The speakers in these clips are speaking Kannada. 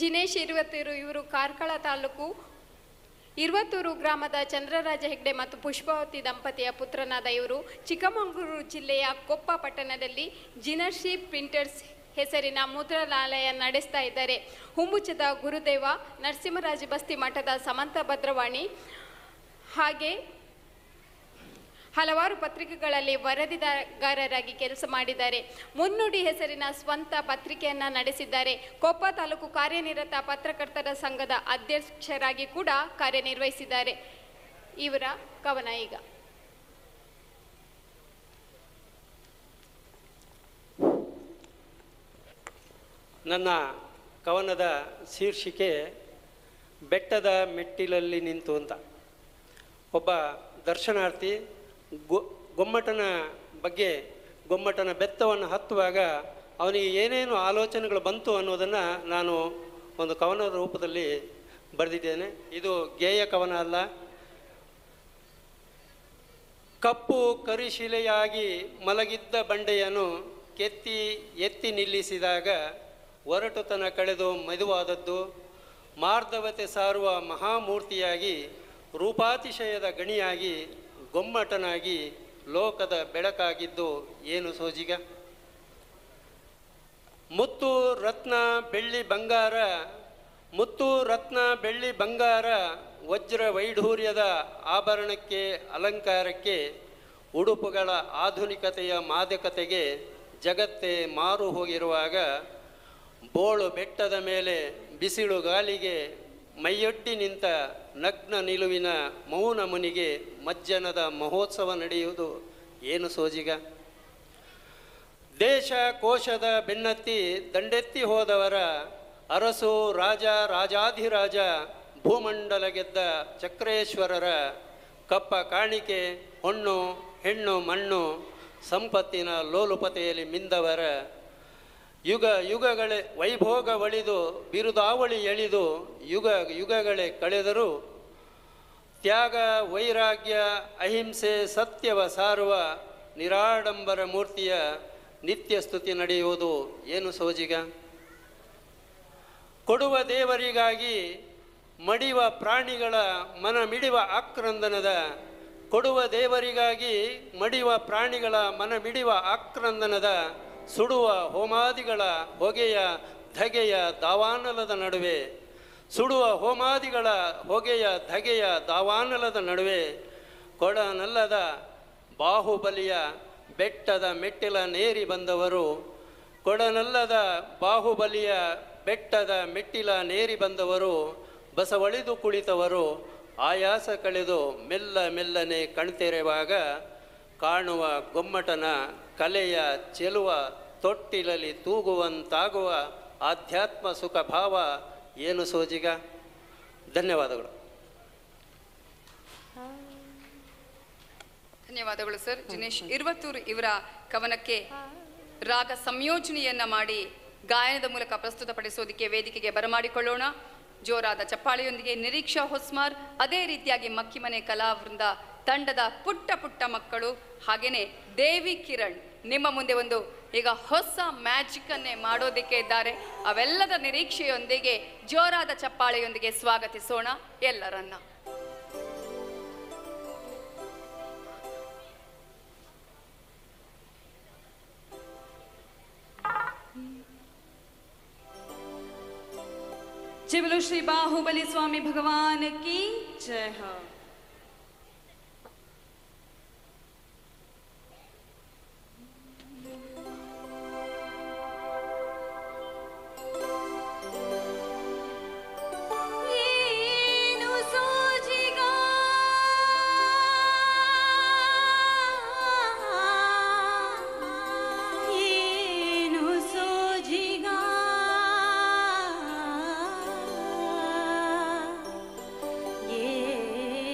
ಜಿನೇಶ್ ಇರುವತ್ತೂರು, ಇವರು ಕಾರ್ಕಳ ತಾಲೂಕು ಇರುವತ್ತೂರು ಗ್ರಾಮದ ಚಂದ್ರರಾಜ ಹೆಗ್ಡೆ ಮತ್ತು ಪುಷ್ಪಾವತಿ ದಂಪತಿಯ ಪುತ್ರನಾದ ಇವರು ಚಿಕ್ಕಮಗಳೂರು ಜಿಲ್ಲೆಯ ಕೊಪ್ಪ ಪಟ್ಟಣದಲ್ಲಿ ಜಿನರ್ಷಿ ಪ್ರಿಂಟರ್ಸ್ ಹೆಸರಿನ ಮುದ್ರಣಾಲಯ ನಡೆಸ್ತಾ ಇದ್ದಾರೆ. ಹುಂಬುಚದ ಗುರುದೇವ, ನರಸಿಂಹರಾಜ ಬಸ್ತಿ ಮಠದ ಸಮಂತ ಭದ್ರವಾಣಿ, ಹಾಗೆ ಹಲವಾರು ಪತ್ರಿಕೆಗಳಲ್ಲಿ ವರದಿಗಾರರಾಗಿ ಕೆಲಸ ಮಾಡಿದ್ದಾರೆ. ಮುನ್ನುಡಿ ಹೆಸರಿನ ಸ್ವಂತ ಪತ್ರಿಕೆಯನ್ನು ನಡೆಸಿದ್ದಾರೆ. ಕೊಪ್ಪ ತಾಲೂಕು ಕಾರ್ಯನಿರತ ಪತ್ರಕರ್ತರ ಸಂಘದ ಅಧ್ಯಕ್ಷರಾಗಿ ಕೂಡ ಕಾರ್ಯನಿರ್ವಹಿಸಿದ್ದಾರೆ. ಇವರ ಕವನ ಈಗ. ನನ್ನ ಕವನದ ಶೀರ್ಷಿಕೆ ಬೆಟ್ಟದ ಮೆಟ್ಟಿಲಲ್ಲಿ ನಿಂತು ಅಂತ. ಒಬ್ಬ ದರ್ಶನಾರ್ಥಿ ಗೊಮ್ಮಟನ ಬಗ್ಗೆ, ಗೊಮ್ಮಟನ ಬೆತ್ತವನ್ನು ಹತ್ತುವಾಗ ಅವನಿಗೆ ಏನೇನು ಆಲೋಚನೆಗಳು ಬಂತು ಅನ್ನೋದನ್ನು ನಾನು ಒಂದು ಕವನದ ರೂಪದಲ್ಲಿ ಬರೆದಿದ್ದೇನೆ. ಇದು ಗೇಯ ಕವನ ಅಲ್ಲ. ಕಪ್ಪು ಕರಿಶಿಲೆಯಾಗಿ ಮಲಗಿದ್ದ ಬಂಡೆಯನ್ನು ಎತ್ತಿ ನಿಲ್ಲಿಸಿದಾಗ ಒರಟುತನ ಕಳೆದು ಮೆದುವಾದದ್ದು, ಮಾರ್ಧವತೆ ಸಾರುವ ಮಹಾಮೂರ್ತಿಯಾಗಿ ರೂಪಾತಿಶಯದ ಗಣಿಯಾಗಿ ಗೊಮ್ಮಟನಾಗಿ ಲೋಕದ ಬೆಳಕಾಗಿದ್ದು ಏನು ಸೋಜಿಗ. ಮುತ್ತು ರತ್ನ ಬೆಳ್ಳಿ ಬಂಗಾರ, ಮುತ್ತು ರತ್ನ ಬೆಳ್ಳಿ ಬಂಗಾರ ವಜ್ರ ವೈಢೂರ್ಯದ ಆಭರಣಕ್ಕೆ ಅಲಂಕಾರಕ್ಕೆ ಉಡುಪುಗಳ ಆಧುನಿಕತೆಯ ಮಾದಕತೆಗೆ ಜಗತ್ತೇ ಮಾರು ಹೋಗಿರುವಾಗ, ಬೋಳು ಬೆಟ್ಟದ ಮೇಲೆ ಬಿಸಿಲು ಗಾಳಿಗೆ ಮೈಯೊಡ್ಡಿ ನಿಂತ ನಗ್ನ ನಿಲುವಿನ ಮೌನ ಮುನಿಗೆ ಮಜ್ಜನದ ಮಹೋತ್ಸವ ನಡೆಯುವುದು ಏನು ಸೋಜಿಗ. ದೇಶ ಕೋಶದ ಬೆನ್ನತ್ತಿ ದಂಡೆತ್ತಿ ಹೋದವರ ಅರಸು ರಾಜ ರಾಜಾಧಿರಾಜ ಭೂಮಂಡಲ ಗೆದ್ದ ಚಕ್ರೇಶ್ವರರ ಕಪ್ಪ ಕಾಣಿಕೆ ಹೊಣ್ಣು ಹೆಣ್ಣು ಮಣ್ಣು ಸಂಪತ್ತಿನ ಲೋಲುಪತೆಯಲ್ಲಿ ಮಿಂದವರ ಯುಗಗಳೇ ವೈಭೋಗ ಒಳಿದು ಬಿರುದಾವಳಿ ಎಳಿದು ಯುಗಗಳೇ ಕಳೆದರೂ ತ್ಯಾಗ ವೈರಾಗ್ಯ ಅಹಿಂಸೆ ಸತ್ಯವ ಸಾರುವ ನಿರಾಡಂಬರ ಮೂರ್ತಿಯ ನಿತ್ಯ ಸ್ತುತಿ ನಡೆಯುವುದು ಏನು ಸೋಜಿಗ. ಕೊಡುವ ದೇವರಿಗಾಗಿ ಮಡಿವ ಪ್ರಾಣಿಗಳ ಮನ ಮಿಡಿವ ಆಕ್ರಂದನದ, ಕೊಡುವ ದೇವರಿಗಾಗಿ ಮಡಿವ ಪ್ರಾಣಿಗಳ ಮನ ಮಿಡಿವ ಆಕ್ರಂದನದ, ಸುಡುವ ಹೋಮಾದಿಗಳ ಹೊಗೆಯ ಧಗೆಯ ದಾವಾನಲದ ನಡುವೆ, ಸುಡುವ ಹೋಮಾದಿಗಳ ಹೊಗೆಯ ಧಗೆಯ ದಾವಾನಲದ ನಡುವೆ ಕೊಡನಲ್ಲದ ಬಾಹುಬಲಿಯ ಬೆಟ್ಟದ ಮೆಟ್ಟಿಲ ನೇರಿ ಬಂದವರು, ಕೊಡನಲ್ಲದ ಬಾಹುಬಲಿಯ ಬೆಟ್ಟದ ಮೆಟ್ಟಿಲ ನೇರಿ ಬಂದವರು, ಬಸವಳಿದು ಕುಳಿತವರು ಆಯಾಸ ಕಳೆದು ಮೆಲ್ಲ ಮೆಲ್ಲನೆ ಕಣ್ತೆರೆವಾಗ ಕಾಣುವ ಗೊಮ್ಮಟನ ಕಲೆಯ ಚೆಲುವ ತೊಟ್ಟಿಲಲ್ಲಿ ತೂಗುವಂತಾಗುವ ಆಧ್ಯಾತ್ಮ ಸುಖ ಭಾವ ಏನು ಸೋಜಿಗ. ಧನ್ಯವಾದಗಳು. ಧನ್ಯವಾದಗಳು ಸರ್. ಜಿನೇಶ್ ಇರುವತ್ತೂರು ಇವರ ಕವನಕ್ಕೆ ರಾಗ ಸಂಯೋಜನೆಯನ್ನ ಮಾಡಿ ಗಾಯನದ ಮೂಲಕ ಪ್ರಸ್ತುತಪಡಿಸೋದಕ್ಕೆ ವೇದಿಕೆಗೆ ಬರಮಾಡಿಕೊಳ್ಳೋಣ. ಜೋರಾದ ಚಪ್ಪಾಳೆಯೊಂದಿಗೆ ನಿರೀಕ್ಷಾ ಹೊಸ್ಮಾರ್, ಅದೇ ರೀತಿಯಾಗಿ ಮಕ್ಕಿಮನೆ ಕಲಾವೃಂದ ತಂಡದ ಪುಟ್ಟ ಪುಟ್ಟ ಮಕ್ಕಳು, ಹಾಗೇನೆ ದೇವಿ ಕಿರಣ್ ನಿಮ್ಮ ಮುಂದೆ ಒಂದು ಈಗ ಹೊಸ ಮ್ಯಾಜಿಕ್ ಅನ್ನೇ ಮಾಡೋದಕ್ಕೆ ಇದ್ದಾರೆ. ಅವೆಲ್ಲದ ನಿರೀಕ್ಷೆಯೊಂದಿಗೆ ಜೋರಾದ ಚಪ್ಪಾಳೆಯೊಂದಿಗೆ ಸ್ವಾಗತಿಸೋಣ ಎಲ್ಲರನ್ನ. जय बोलो श्री बाहुबली स्वामी भगवान की जय हो. Yeah.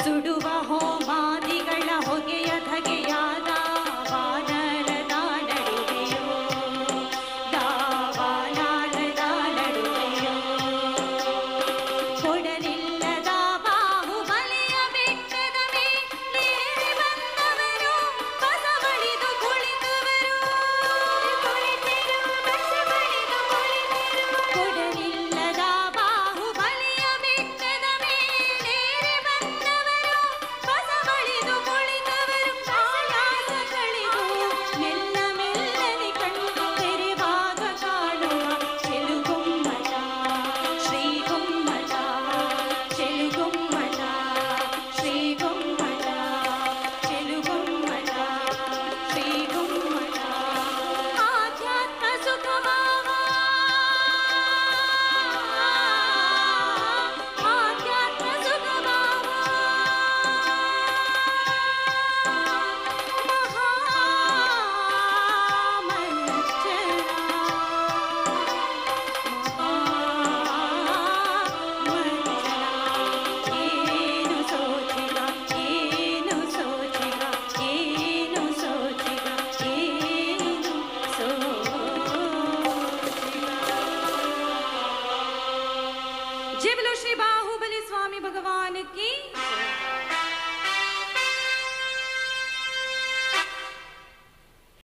ಸುಡುವ